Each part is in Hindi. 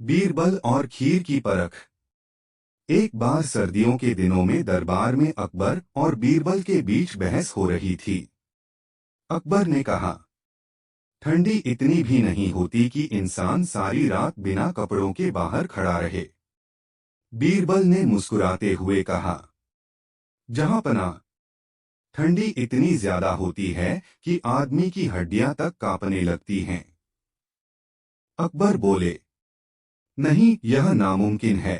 बीरबल और खीर की परख। एक बार सर्दियों के दिनों में दरबार में अकबर और बीरबल के बीच बहस हो रही थी। अकबर ने कहा, ठंडी इतनी भी नहीं होती कि इंसान सारी रात बिना कपड़ों के बाहर खड़ा रहे। बीरबल ने मुस्कुराते हुए कहा, जहांपनाह, ठंडी इतनी ज्यादा होती है कि आदमी की हड्डियां तक कांपने लगती हैं। अकबर बोले, नहीं, यह नामुमकिन है।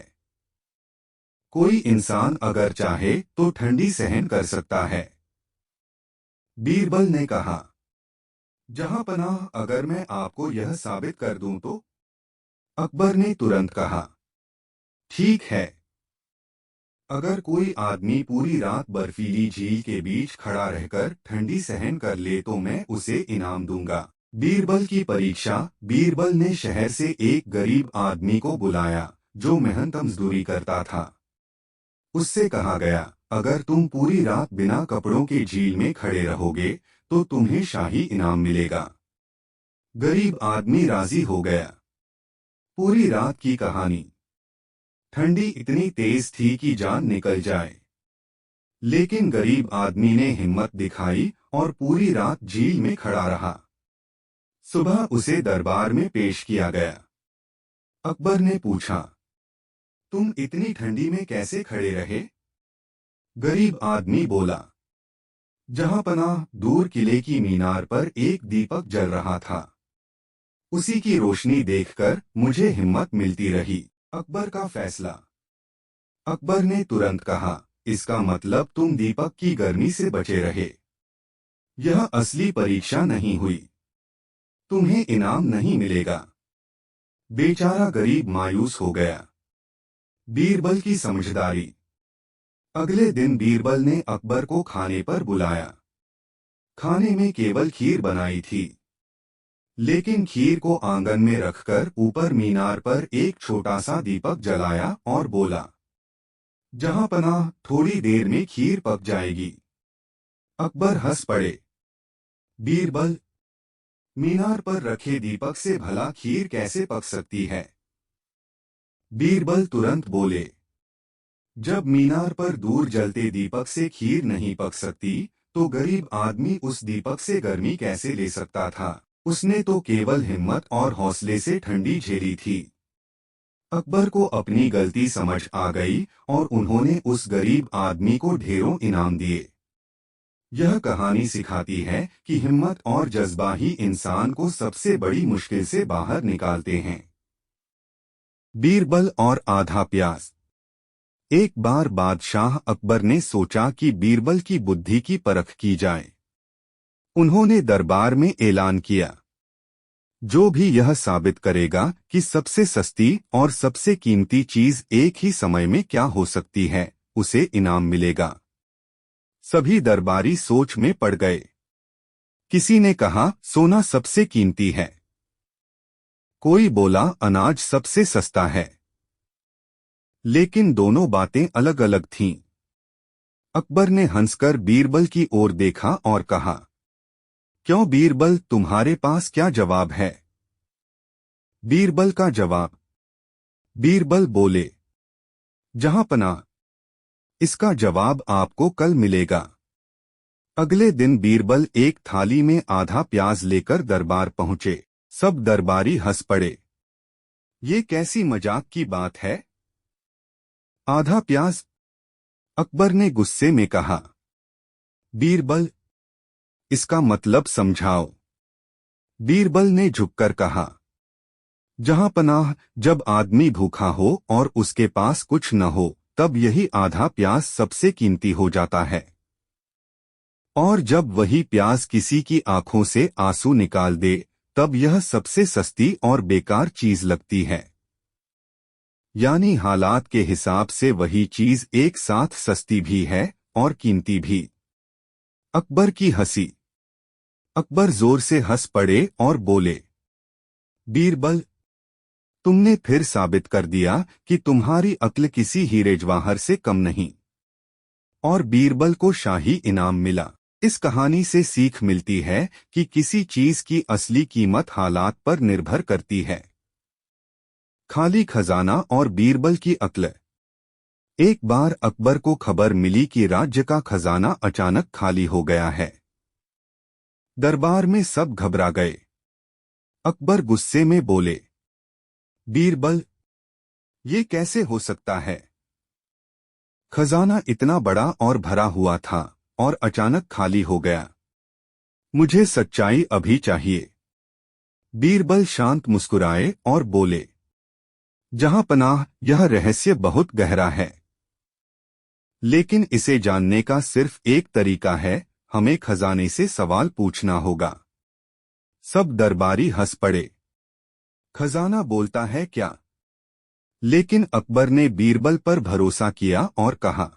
कोई इंसान अगर चाहे तो ठंडी सहन कर सकता है। बीरबल ने कहा, जहांपनाह, अगर मैं आपको यह साबित कर दूं तो? अकबर ने तुरंत कहा, ठीक है। अगर कोई आदमी पूरी रात बर्फीली झील के बीच खड़ा रहकर ठंडी सहन कर ले तो मैं उसे इनाम दूंगा। बीरबल की परीक्षा। बीरबल ने शहर से एक गरीब आदमी को बुलाया जो मेहनत मजदूरी करता था। उससे कहा गया, अगर तुम पूरी रात बिना कपड़ों के झील में खड़े रहोगे तो तुम्हें शाही इनाम मिलेगा। गरीब आदमी राजी हो गया। पूरी रात की कहानी। ठंडी इतनी तेज थी कि जान निकल जाए, लेकिन गरीब आदमी ने हिम्मत दिखाई और पूरी रात झील में खड़ा रहा। सुबह उसे दरबार में पेश किया गया। अकबर ने पूछा, तुम इतनी ठंडी में कैसे खड़े रहे? गरीब आदमी बोला, जहांपनाह, दूर किले की मीनार पर एक दीपक जल रहा था। उसी की रोशनी देखकर मुझे हिम्मत मिलती रही। अकबर का फैसला। अकबर ने तुरंत कहा, इसका मतलब तुम दीपक की गर्मी से बचे रहे। यह असली परीक्षा नहीं हुई। तुम्हें इनाम नहीं मिलेगा। बेचारा गरीब मायूस हो गया। बीरबल की समझदारी। अगले दिन बीरबल ने अकबर को खाने पर बुलाया। खाने में केवल खीर बनाई थी, लेकिन खीर को आंगन में रखकर ऊपर मीनार पर एक छोटा सा दीपक जलाया और बोला, जहांपनाह, थोड़ी देर में खीर पक जाएगी। अकबर हंस पड़े। बीरबल, मीनार पर रखे दीपक से भला खीर कैसे पक सकती है? बीरबल तुरंत बोले, जब मीनार पर दूर जलते दीपक से खीर नहीं पक सकती तो गरीब आदमी उस दीपक से गर्मी कैसे ले सकता था? उसने तो केवल हिम्मत और हौसले से ठंडी झेली थी। अकबर को अपनी गलती समझ आ गई और उन्होंने उस गरीब आदमी को ढेरों इनाम दिए। यह कहानी सिखाती है कि हिम्मत और जज्बा ही इंसान को सबसे बड़ी मुश्किल से बाहर निकालते हैं। बीरबल और आधा प्याज। एक बार बादशाह अकबर ने सोचा कि बीरबल की बुद्धि की परख की जाए। उन्होंने दरबार में ऐलान किया, जो भी यह साबित करेगा कि सबसे सस्ती और सबसे कीमती चीज एक ही समय में क्या हो सकती है, उसे इनाम मिलेगा। सभी दरबारी सोच में पड़ गए। किसी ने कहा, सोना सबसे कीमती है। कोई बोला, अनाज सबसे सस्ता है। लेकिन दोनों बातें अलग अलग थीं। अकबर ने हंसकर बीरबल की ओर देखा और कहा, क्यों बीरबल, तुम्हारे पास क्या जवाब है? बीरबल का जवाब। बीरबल बोले, जहांपनाह, इसका जवाब आपको कल मिलेगा। अगले दिन बीरबल एक थाली में आधा प्याज लेकर दरबार पहुंचे। सब दरबारी हंस पड़े। ये कैसी मजाक की बात है? आधा प्याज? अकबर ने गुस्से में कहा। बीरबल, इसका मतलब समझाओ। बीरबल ने झुककर कहा, जहांपनाह, जब आदमी भूखा हो और उसके पास कुछ न हो तब यही आधा प्याज सबसे कीमती हो जाता है। और जब वही प्याज किसी की आंखों से आंसू निकाल दे तब यह सबसे सस्ती और बेकार चीज लगती है। यानी हालात के हिसाब से वही चीज एक साथ सस्ती भी है और कीमती भी। अकबर की हंसी। अकबर जोर से हंस पड़े और बोले, बीरबल, तुमने फिर साबित कर दिया कि तुम्हारी अक्ल किसी हीरे जवाहर से कम नहीं। और बीरबल को शाही इनाम मिला। इस कहानी से सीख मिलती है कि किसी चीज की असली कीमत हालात पर निर्भर करती है। खाली खजाना और बीरबल की अक्ल। एक बार अकबर को खबर मिली कि राज्य का खजाना अचानक खाली हो गया है। दरबार में सब घबरा गए। अकबर गुस्से में बोले, बीरबल, ये कैसे हो सकता है? खजाना इतना बड़ा और भरा हुआ था और अचानक खाली हो गया। मुझे सच्चाई अभी चाहिए। बीरबल शांत मुस्कुराए और बोले, जहां पनाह, यह रहस्य बहुत गहरा है, लेकिन इसे जानने का सिर्फ एक तरीका है, हमें खजाने से सवाल पूछना होगा। सब दरबारी हंस पड़े। खजाना बोलता है क्या? लेकिन अकबर ने बीरबल पर भरोसा किया और कहा,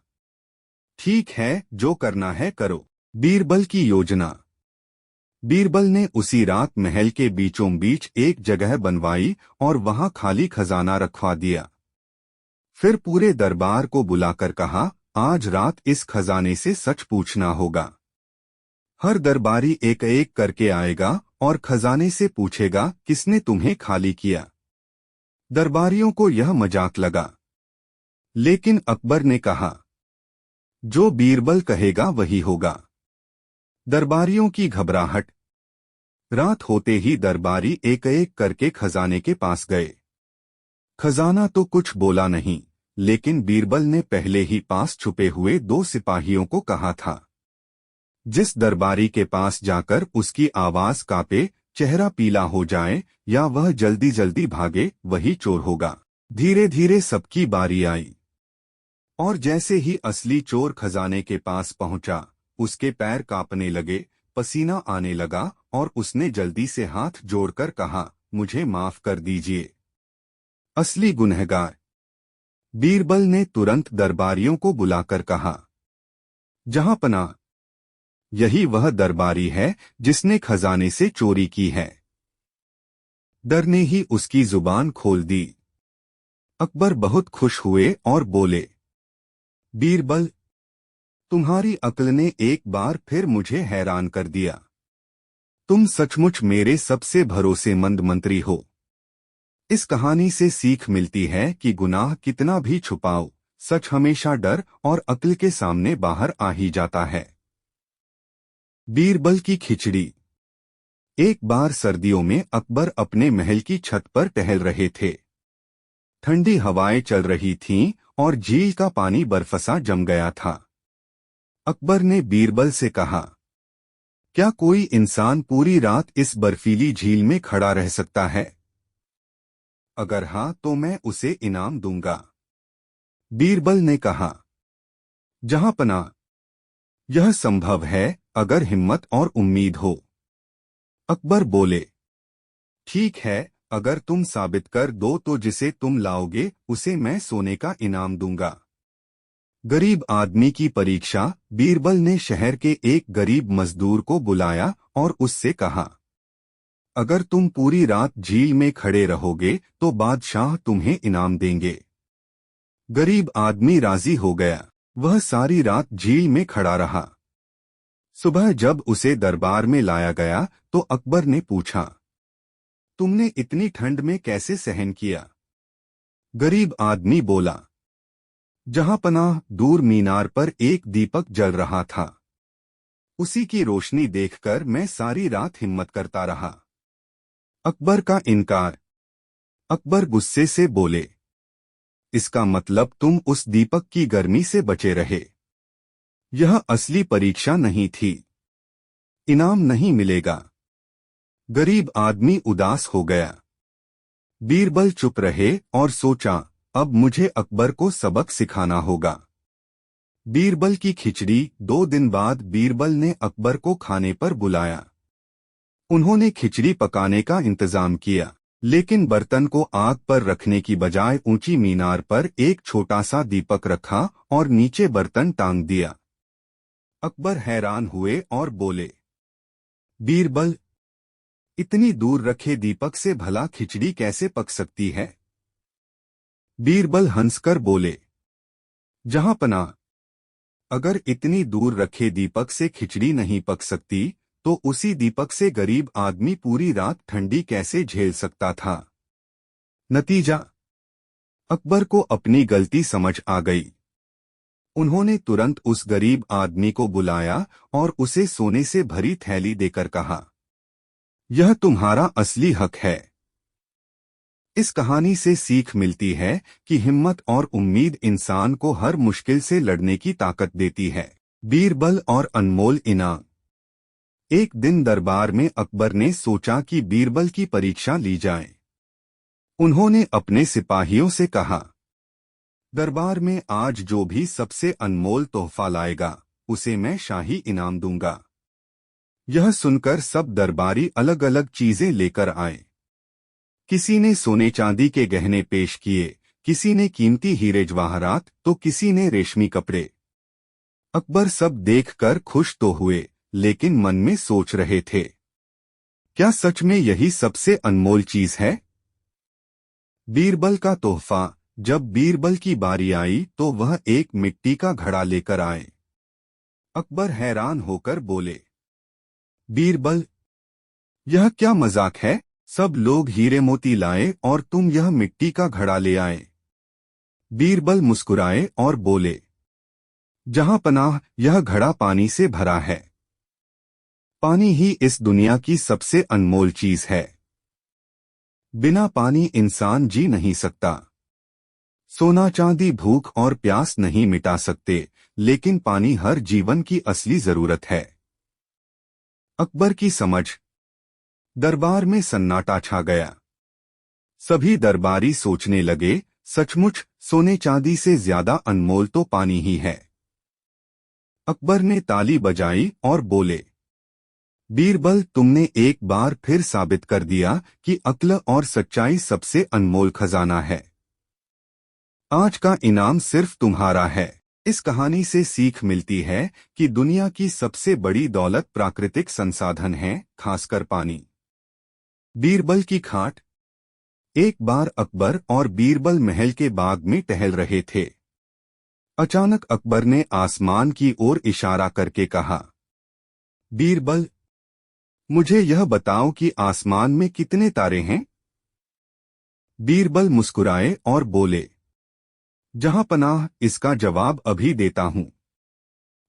ठीक है, जो करना है करो। बीरबल की योजना। बीरबल ने उसी रात महल के बीचों बीच एक जगह बनवाई और वहां खाली खजाना रखवा दिया। फिर पूरे दरबार को बुलाकर कहा, आज रात इस खजाने से सच पूछना होगा। हर दरबारी एक एक करके आएगा और खजाने से पूछेगा, किसने तुम्हें खाली किया? दरबारियों को यह मजाक लगा, लेकिन अकबर ने कहा, जो बीरबल कहेगा वही होगा। दरबारियों की घबराहट। रात होते ही दरबारी एक एक करके खजाने के पास गए। खजाना तो कुछ बोला नहीं, लेकिन बीरबल ने पहले ही पास छुपे हुए 2 सिपाहियों को कहा था, जिस दरबारी के पास जाकर उसकी आवाज कांपे, चेहरा पीला हो जाए या वह जल्दी जल्दी भागे, वही चोर होगा। धीरे धीरे सबकी बारी आई, और जैसे ही असली चोर खजाने के पास पहुंचा, उसके पैर कांपने लगे, पसीना आने लगा और उसने जल्दी से हाथ जोड़कर कहा, मुझे माफ कर दीजिए, असली गुनहगार। बीरबल ने तुरंत दरबारियों को बुलाकर कहा, जहां पनाह, यही वह दरबारी है जिसने खजाने से चोरी की है। डर ने ही उसकी जुबान खोल दी। अकबर बहुत खुश हुए और बोले, बीरबल, तुम्हारी अक्ल ने एक बार फिर मुझे हैरान कर दिया। तुम सचमुच मेरे सबसे भरोसेमंद मंत्री हो। इस कहानी से सीख मिलती है कि गुनाह कितना भी छुपाओ, सच हमेशा डर और अक्ल के सामने बाहर आ ही जाता है। बीरबल की खिचड़ी। एक बार सर्दियों में अकबर अपने महल की छत पर टहल रहे थे। ठंडी हवाएं चल रही थीं और झील का पानी बर्फसा जम गया था। अकबर ने बीरबल से कहा, क्या कोई इंसान पूरी रात इस बर्फीली झील में खड़ा रह सकता है? अगर हाँ तो मैं उसे इनाम दूंगा। बीरबल ने कहा, जहां पनाह, यह संभव है अगर हिम्मत और उम्मीद हो। अकबर बोले, ठीक है, अगर तुम साबित कर दो तो जिसे तुम लाओगे उसे मैं सोने का इनाम दूंगा। गरीब आदमी की परीक्षा। बीरबल ने शहर के एक गरीब मजदूर को बुलाया और उससे कहा, अगर तुम पूरी रात झील में खड़े रहोगे तो बादशाह तुम्हें इनाम देंगे। गरीब आदमी राजी हो गया। वह सारी रात झील में खड़ा रहा। सुबह जब उसे दरबार में लाया गया तो अकबर ने पूछा, तुमने इतनी ठंड में कैसे सहन किया? गरीब आदमी बोला, जहां पनाह, दूर मीनार पर एक दीपक जल रहा था, उसी की रोशनी देखकर मैं सारी रात हिम्मत करता रहा। अकबर का इनकार। अकबर गुस्से से बोले, इसका मतलब तुम उस दीपक की गर्मी से बचे रहे। यह असली परीक्षा नहीं थी। इनाम नहीं मिलेगा। गरीब आदमी उदास हो गया। बीरबल चुप रहे और सोचा, अब मुझे अकबर को सबक सिखाना होगा। बीरबल की खिचड़ी। 2 दिन बाद बीरबल ने अकबर को खाने पर बुलाया। उन्होंने खिचड़ी पकाने का इंतजाम किया, लेकिन बर्तन को आग पर रखने की बजाय ऊंची मीनार पर एक छोटा सा दीपक रखा और नीचे बर्तन टांग दिया। अकबर हैरान हुए और बोले, बीरबल, इतनी दूर रखे दीपक से भला खिचड़ी कैसे पक सकती है? बीरबल हंसकर बोले, जहां पनाह, अगर इतनी दूर रखे दीपक से खिचड़ी नहीं पक सकती तो उसी दीपक से गरीब आदमी पूरी रात ठंडी कैसे झेल सकता था? नतीजा। अकबर को अपनी गलती समझ आ गई। उन्होंने तुरंत उस गरीब आदमी को बुलाया और उसे सोने से भरी थैली देकर कहा, यह तुम्हारा असली हक है। इस कहानी से सीख मिलती है कि हिम्मत और उम्मीद इंसान को हर मुश्किल से लड़ने की ताकत देती है। बीरबल और अनमोल इनाम। एक दिन दरबार में अकबर ने सोचा कि बीरबल की परीक्षा ली जाए। उन्होंने अपने सिपाहियों से कहा, दरबार में आज जो भी सबसे अनमोल तोहफा लाएगा उसे मैं शाही इनाम दूंगा। यह सुनकर सब दरबारी अलग अलग चीजें लेकर आए। किसी ने सोने चांदी के गहने पेश किए, किसी ने कीमती हीरे जवाहरात तो किसी ने रेशमी कपड़े। अकबर सब देखकर खुश तो हुए, लेकिन मन में सोच रहे थे, क्या सच में यही सबसे अनमोल चीज है? बीरबल का तोहफा। जब बीरबल की बारी आई तो वह एक मिट्टी का घड़ा लेकर आए। अकबर हैरान होकर बोले, बीरबल, यह क्या मजाक है? सब लोग हीरे मोती लाए और तुम यह मिट्टी का घड़ा ले आए। बीरबल मुस्कुराए और बोले, जहां पनाह, यह घड़ा पानी से भरा है। पानी ही इस दुनिया की सबसे अनमोल चीज है। बिना पानी इंसान जी नहीं सकता। सोना चांदी भूख और प्यास नहीं मिटा सकते, लेकिन पानी हर जीवन की असली जरूरत है। अकबर की समझ। दरबार में सन्नाटा छा गया। सभी दरबारी सोचने लगे, सचमुच सोने चांदी से ज्यादा अनमोल तो पानी ही है। अकबर ने ताली बजाई और बोले, बीरबल, तुमने एक बार फिर साबित कर दिया कि अक्ल और सच्चाई सबसे अनमोल खजाना है। आज का इनाम सिर्फ तुम्हारा है। इस कहानी से सीख मिलती है कि दुनिया की सबसे बड़ी दौलत प्राकृतिक संसाधन है, खासकर पानी। बीरबल की खाट। एक बार अकबर और बीरबल महल के बाग में टहल रहे थे। अचानक अकबर ने आसमान की ओर इशारा करके कहा, बीरबल, मुझे यह बताओ कि आसमान में कितने तारे हैं? बीरबल मुस्कुराए और बोले, जहां पनाह, इसका जवाब अभी देता हूं।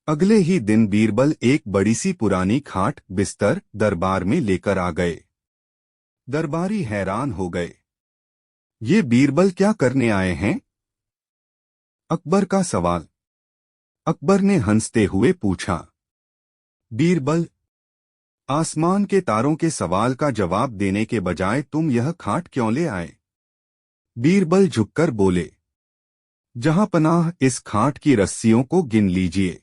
अगले ही दिन बीरबल एक बड़ी सी पुरानी खाट बिस्तर दरबार में लेकर आ गए। दरबारी हैरान हो गए, ये बीरबल क्या करने आए हैं? अकबर का सवाल। अकबर ने हंसते हुए पूछा, बीरबल, आसमान के तारों के सवाल का जवाब देने के बजाय तुम यह खाट क्यों ले आए? बीरबल झुककर बोले, जहां पनाह, इस खाट की रस्सियों को गिन लीजिए।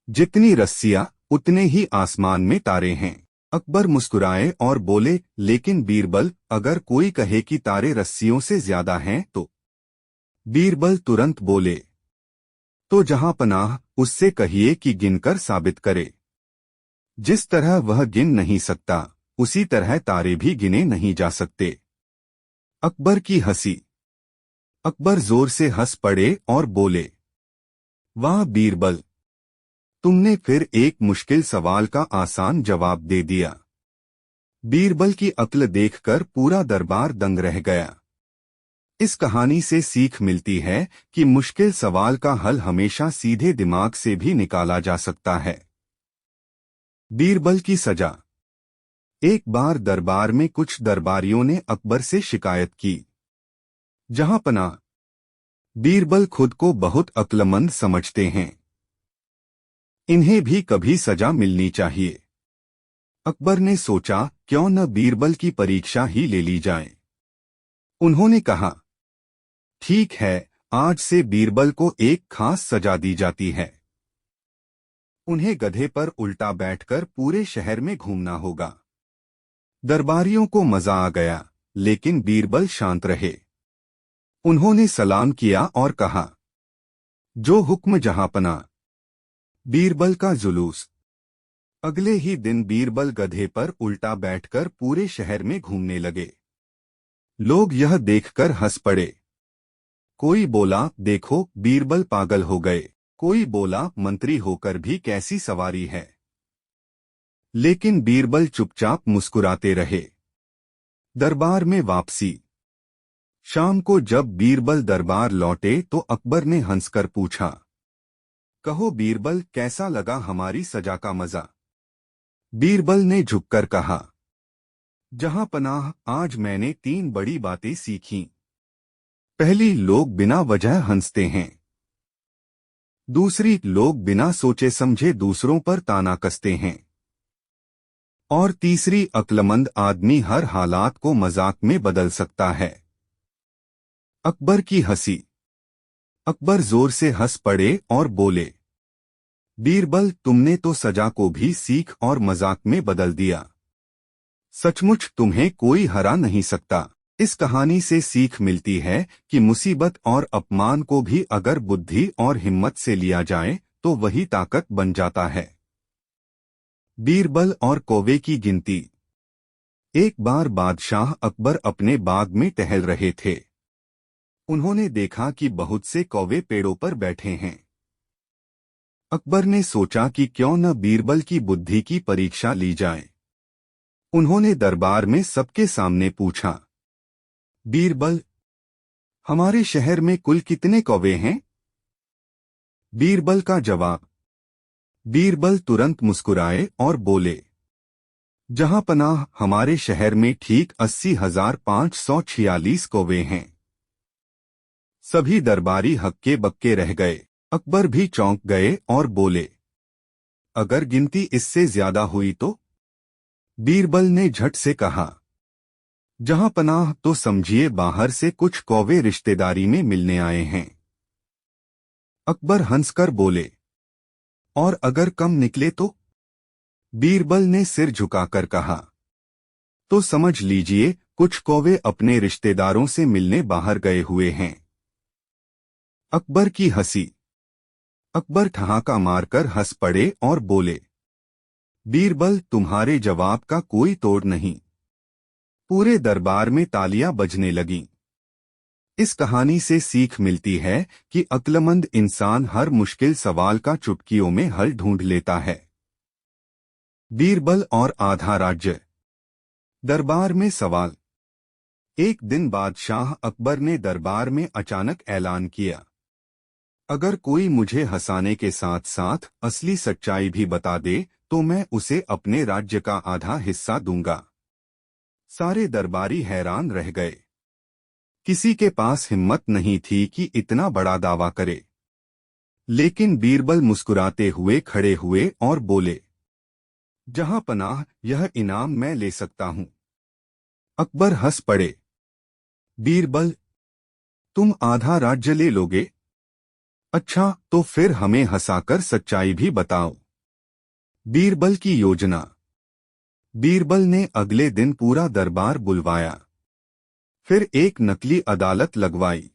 जितनी रस्सियां उतने ही आसमान में तारे हैं। अकबर मुस्कुराए और बोले, लेकिन बीरबल, अगर कोई कहे कि तारे रस्सियों से ज्यादा हैं तो? बीरबल तुरंत बोले, तो जहां पनाह, उससे कहिए कि गिनकर साबित करे। जिस तरह वह गिन नहीं सकता, उसी तरह तारे भी गिने नहीं जा सकते। अकबर की हंसी। अकबर जोर से हंस पड़े और बोले, वाह बीरबल, तुमने फिर एक मुश्किल सवाल का आसान जवाब दे दिया। बीरबल की अक्ल देखकर पूरा दरबार दंग रह गया। इस कहानी से सीख मिलती है कि मुश्किल सवाल का हल हमेशा सीधे दिमाग से भी निकाला जा सकता है। बीरबल की सजा। एक बार दरबार में कुछ दरबारियों ने अकबर से शिकायत की, जहां पनाह, बीरबल खुद को बहुत अक्लमंद समझते हैं। इन्हें भी कभी सजा मिलनी चाहिए। अकबर ने सोचा, क्यों न बीरबल की परीक्षा ही ले ली जाए। उन्होंने कहा, ठीक है, आज से बीरबल को एक खास सजा दी जाती है। उन्हें गधे पर उल्टा बैठकर पूरे शहर में घूमना होगा। दरबारियों को मजा आ गया, लेकिन बीरबल शांत रहे। उन्होंने सलाम किया और कहा, जो हुक्म जहांपना। बीरबल का जुलूस। अगले ही दिन बीरबल गधे पर उल्टा बैठकर पूरे शहर में घूमने लगे। लोग यह देखकर हंस पड़े। कोई बोला, देखो बीरबल पागल हो गए। कोई बोला, मंत्री होकर भी कैसी सवारी है। लेकिन बीरबल चुपचाप मुस्कुराते रहे। दरबार में वापसी। शाम को जब बीरबल दरबार लौटे तो अकबर ने हंसकर पूछा, कहो बीरबल, कैसा लगा हमारी सजा का मजा? बीरबल ने झुककर कहा, जहां पनाह, आज मैंने 3 बड़ी बातें सीखी। पहली, लोग बिना वजह हंसते हैं। दूसरी, लोग बिना सोचे समझे दूसरों पर ताना कसते हैं। और तीसरी, अक्लमंद आदमी हर हालात को मजाक में बदल सकता है। अकबर की हंसी। अकबर जोर से हंस पड़े और बोले, बीरबल, तुमने तो सजा को भी सीख और मजाक में बदल दिया। सचमुच तुम्हें कोई हरा नहीं सकता। इस कहानी से सीख मिलती है कि मुसीबत और अपमान को भी अगर बुद्धि और हिम्मत से लिया जाए तो वही ताकत बन जाता है। बीरबल और कौवे की गिनती। एक बार बादशाह अकबर अपने बाग में टहल रहे थे। उन्होंने देखा कि बहुत से कौवे पेड़ों पर बैठे हैं। अकबर ने सोचा कि क्यों न बीरबल की बुद्धि की परीक्षा ली जाए। उन्होंने दरबार में सबके सामने पूछा, बीरबल, हमारे शहर में कुल कितने कौवे हैं? बीरबल का जवाब। बीरबल तुरंत मुस्कुराए और बोले, जहां पनाह, हमारे शहर में ठीक 80,546 कौवे हैं। सभी दरबारी हक्के बक्के रह गए। अकबर भी चौंक गए और बोले, अगर गिनती इससे ज्यादा हुई तो? बीरबल ने झट से कहा, जहां पनाह, तो समझिए बाहर से कुछ कौवे रिश्तेदारी में मिलने आए हैं। अकबर हंसकर बोले, और अगर कम निकले तो? बीरबल ने सिर झुकाकर कहा, तो समझ लीजिए कुछ कौवे अपने रिश्तेदारों से मिलने बाहर गए हुए हैं। अकबर की हंसी। अकबर ठहाका मारकर हंस पड़े और बोले, बीरबल, तुम्हारे जवाब का कोई तोड़ नहीं। पूरे दरबार में तालियां बजने लगीं। इस कहानी से सीख मिलती है कि अक्लमंद इंसान हर मुश्किल सवाल का चुटकियों में हल ढूंढ लेता है। बीरबल और आधा राज्य। दरबार में सवाल। एक दिन बादशाह अकबर ने दरबार में अचानक ऐलान किया, अगर कोई मुझे हंसाने के साथ साथ असली सच्चाई भी बता दे तो मैं उसे अपने राज्य का आधा हिस्सा दूंगा। सारे दरबारी हैरान रह गए। किसी के पास हिम्मत नहीं थी कि इतना बड़ा दावा करे। लेकिन बीरबल मुस्कुराते हुए खड़े हुए और बोले, जहां पनाह, यह इनाम मैं ले सकता हूं। अकबर हंस पड़े। बीरबल, तुम आधा राज्य ले लोगे? अच्छा, तो फिर हमें हंसाकर सच्चाई भी बताओ। बीरबल की योजना। बीरबल ने अगले दिन पूरा दरबार बुलवाया। फिर एक नकली अदालत लगवाई।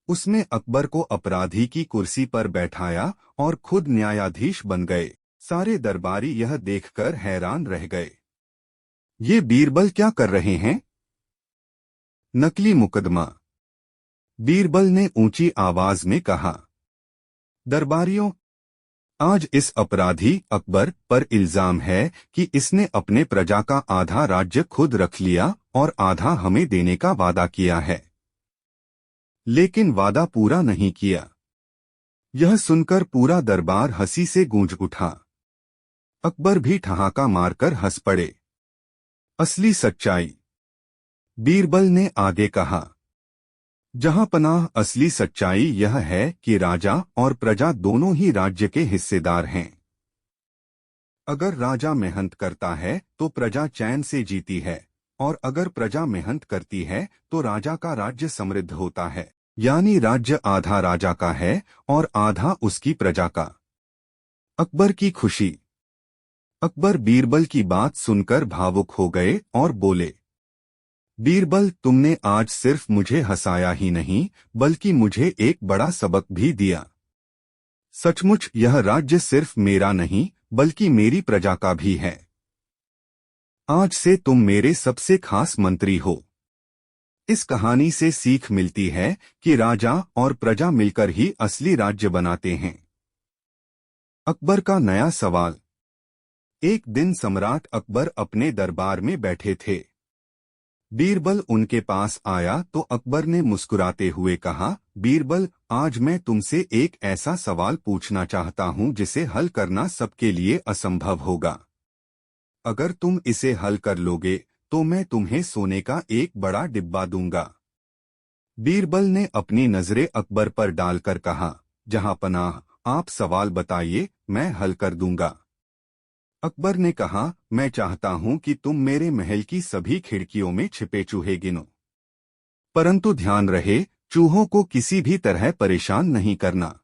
उसने अकबर को अपराधी की कुर्सी पर बैठाया और खुद न्यायाधीश बन गए। सारे दरबारी यह देखकर हैरान रह गए। ये बीरबल क्या कर रहे हैं? नकली मुकदमा। बीरबल ने ऊंची आवाज में कहा, दरबारियों, आज इस अपराधी अकबर पर इल्जाम है कि इसने अपने प्रजा का आधा राज्य खुद रख लिया और आधा हमें देने का वादा किया है, लेकिन वादा पूरा नहीं किया। यह सुनकर पूरा दरबार हंसी से गूंज उठा। अकबर भी ठहाका मारकर हंस पड़े। असली सच्चाई। बीरबल ने आगे कहा, जहां पनाह, असली सच्चाई यह है कि राजा और प्रजा दोनों ही राज्य के हिस्सेदार हैं। अगर राजा मेहनत करता है तो प्रजा चैन से जीती है, और अगर प्रजा मेहनत करती है तो राजा का राज्य समृद्ध होता है। यानी राज्य आधा राजा का है और आधा उसकी प्रजा का। अकबर की खुशी। अकबर बीरबल की बात सुनकर भावुक हो गए और बोले, बीरबल, तुमने आज सिर्फ मुझे हंसाया ही नहीं बल्कि मुझे एक बड़ा सबक भी दिया। सचमुच यह राज्य सिर्फ मेरा नहीं बल्कि मेरी प्रजा का भी है। आज से तुम मेरे सबसे खास मंत्री हो। इस कहानी से सीख मिलती है कि राजा और प्रजा मिलकर ही असली राज्य बनाते हैं। अकबर का नया सवाल। एक दिन सम्राट अकबर अपने दरबार में बैठे थे। बीरबल उनके पास आया तो अकबर ने मुस्कुराते हुए कहा, बीरबल, आज मैं तुमसे एक ऐसा सवाल पूछना चाहता हूं जिसे हल करना सबके लिए असंभव होगा। अगर तुम इसे हल कर लोगे तो मैं तुम्हें सोने का एक बड़ा डिब्बा दूंगा। बीरबल ने अपनी नजरें अकबर पर डालकर कहा, जहां पनाह, आप सवाल बताइए, मैं हल कर दूंगा। अकबर ने कहा, मैं चाहता हूं कि तुम मेरे महल की सभी खिड़कियों में छिपे चूहे गिनो, परंतु ध्यान रहे, चूहों को किसी भी तरह परेशान नहीं करना।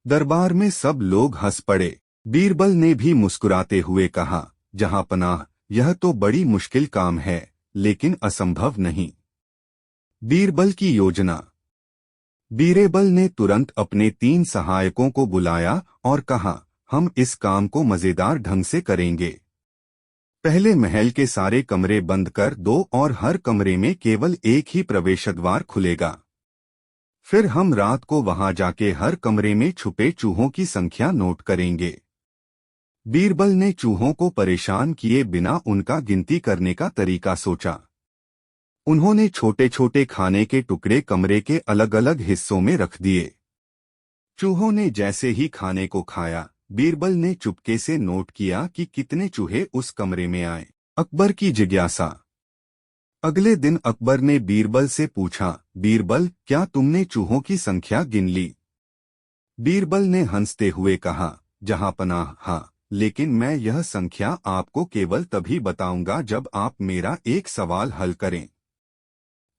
दरबार में सब लोग हंस पड़े। बीरबल ने भी मुस्कुराते हुए कहा, जहां पनाह, यह तो बड़ी मुश्किल काम है, लेकिन असंभव नहीं। बीरबल की योजना। बीरबल ने तुरंत अपने 3 सहायकों को बुलाया और कहा, हम इस काम को मजेदार ढंग से करेंगे। पहले महल के सारे कमरे बंद कर दो और हर कमरे में केवल एक ही प्रवेश द्वार खुलेगा। फिर हम रात को वहां जाके हर कमरे में छुपे चूहों की संख्या नोट करेंगे। बीरबल ने चूहों को परेशान किए बिना उनका गिनती करने का तरीका सोचा। उन्होंने छोटे छोटे खाने के टुकड़े कमरे के अलग अलग हिस्सों में रख दिए। चूहों ने जैसे ही खाने को खाया, बीरबल ने चुपके से नोट किया कि कितने चूहे उस कमरे में आए। अकबर की जिज्ञासा। अगले दिन अकबर ने बीरबल से पूछा, बीरबल, क्या तुमने चूहों की संख्या गिन ली? बीरबल ने हंसते हुए कहा, जहां पनाह, हाँ, लेकिन मैं यह संख्या आपको केवल तभी बताऊंगा जब आप मेरा एक सवाल हल करें।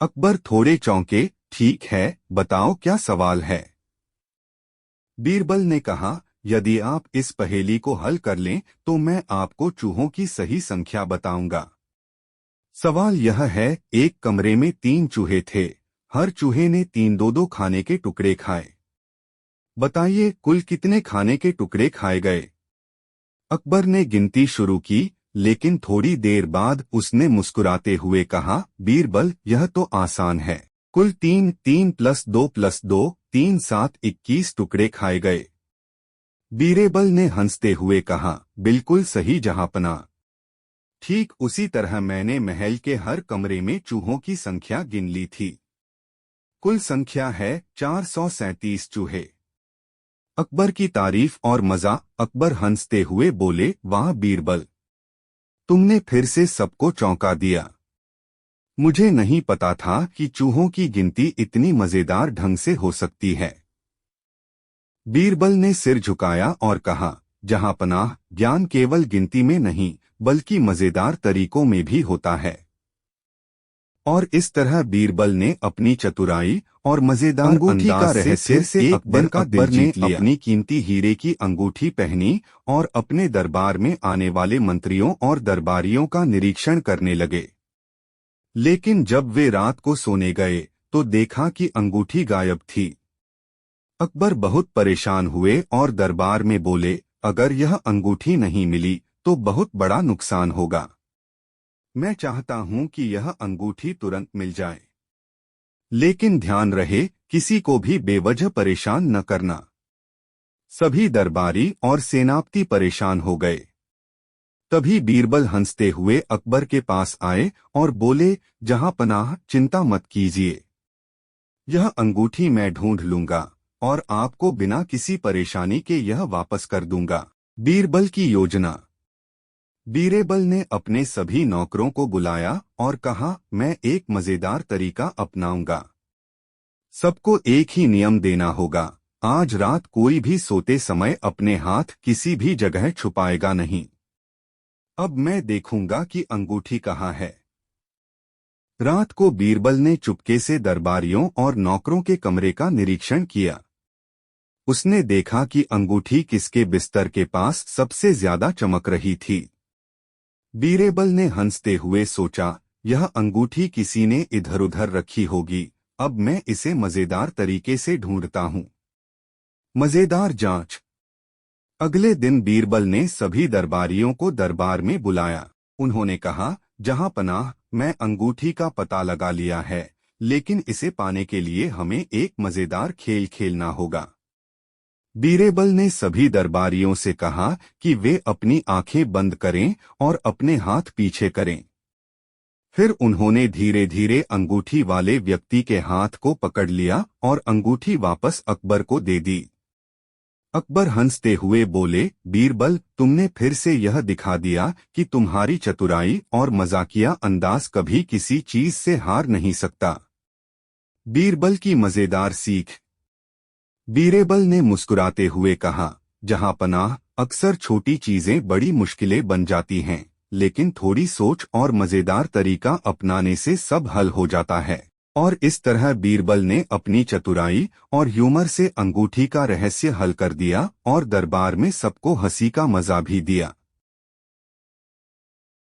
अकबर थोड़े चौंके, ठीक है, बताओ क्या सवाल है? बीरबल ने कहा, यदि आप इस पहेली को हल कर लें तो मैं आपको चूहों की सही संख्या बताऊंगा। सवाल यह है, एक कमरे में 3 चूहे थे, हर चूहे ने 3-2 खाने के टुकड़े खाए। बताइए कुल कितने खाने के टुकड़े खाए गए? अकबर ने गिनती शुरू की, लेकिन थोड़ी देर बाद उसने मुस्कुराते हुए कहा, बीरबल, यह तो आसान है। कुल 3 + 2 + 2 7 21 टुकड़े खाए गए। बीरबल ने हंसते हुए कहा, बिल्कुल सही जहांपना। ठीक उसी तरह मैंने महल के हर कमरे में चूहों की संख्या गिन ली थी। कुल संख्या है 437 चूहे। अकबर की तारीफ और मजा। अकबर हंसते हुए बोले, वाह बीरबल, तुमने फिर से सबको चौंका दिया। मुझे नहीं पता था कि चूहों की गिनती इतनी मजेदार ढंग से हो सकती है। बीरबल ने सिर झुकाया और कहा, जहांपनाह, ज्ञान केवल गिनती में नहीं बल्कि मजेदार तरीकों में भी होता है। और इस तरह बीरबल ने अपनी चतुराई और मजेदार अंगूठी अंदाज का से रहस्य फिर से एक दिन अकबर ने जीत लिया। अपनी कीमती हीरे की अंगूठी पहनी और अपने दरबार में आने वाले मंत्रियों और दरबारियों का निरीक्षण करने लगे। लेकिन जब वे रात को सोने गए तो देखा कि अंगूठी गायब थी। अकबर बहुत परेशान हुए और दरबार में बोले, अगर यह अंगूठी नहीं मिली तो बहुत बड़ा नुकसान होगा। मैं चाहता हूं कि यह अंगूठी तुरंत मिल जाए। लेकिन ध्यान रहे, किसी को भी बेवजह परेशान न करना। सभी दरबारी और सेनापति परेशान हो गए। तभी बीरबल हंसते हुए अकबर के पास आए और बोले, जहांपनाह, चिंता मत कीजिए। यह अंगूठी मैं ढूंढ लूंगा और आपको बिना किसी परेशानी के यह वापस कर दूंगा। बीरबल की योजना। बीरबल ने अपने सभी नौकरों को बुलाया और कहा, मैं एक मजेदार तरीका अपनाऊंगा। सबको एक ही नियम देना होगा, आज रात कोई भी सोते समय अपने हाथ किसी भी जगह छुपाएगा नहीं। अब मैं देखूंगा कि अंगूठी कहाँ है। रात को बीरबल ने चुपके से दरबारियों और नौकरों के कमरे का निरीक्षण किया। उसने देखा कि अंगूठी किसके बिस्तर के पास सबसे ज्यादा चमक रही थी। बीरबल ने हंसते हुए सोचा, यह अंगूठी किसी ने इधर उधर रखी होगी, अब मैं इसे मजेदार तरीके से ढूंढता हूं। मजेदार जांच। अगले दिन बीरबल ने सभी दरबारियों को दरबार में बुलाया। उन्होंने कहा, जहांपनाह, मैं अंगूठी का पता लगा लिया है, लेकिन इसे पाने के लिए हमें एक मजेदार खेल खेलना होगा। बीरबल ने सभी दरबारियों से कहा कि वे अपनी आंखें बंद करें और अपने हाथ पीछे करें। फिर उन्होंने धीरे धीरे अंगूठी वाले व्यक्ति के हाथ को पकड़ लिया और अंगूठी वापस अकबर को दे दी। अकबर हंसते हुए बोले, बीरबल, तुमने फिर से यह दिखा दिया कि तुम्हारी चतुराई और मजाकिया अंदाज कभी किसी चीज से हार नहीं सकता। बीरबल की मजेदार सीख। बीरबल ने मुस्कुराते हुए कहा, जहां पनाह, अक्सर छोटी चीजें बड़ी मुश्किलें बन जाती हैं, लेकिन थोड़ी सोच और मजेदार तरीका अपनाने से सब हल हो जाता है। और इस तरह बीरबल ने अपनी चतुराई और ह्यूमर से अंगूठी का रहस्य हल कर दिया और दरबार में सबको हंसी का मजा भी दिया।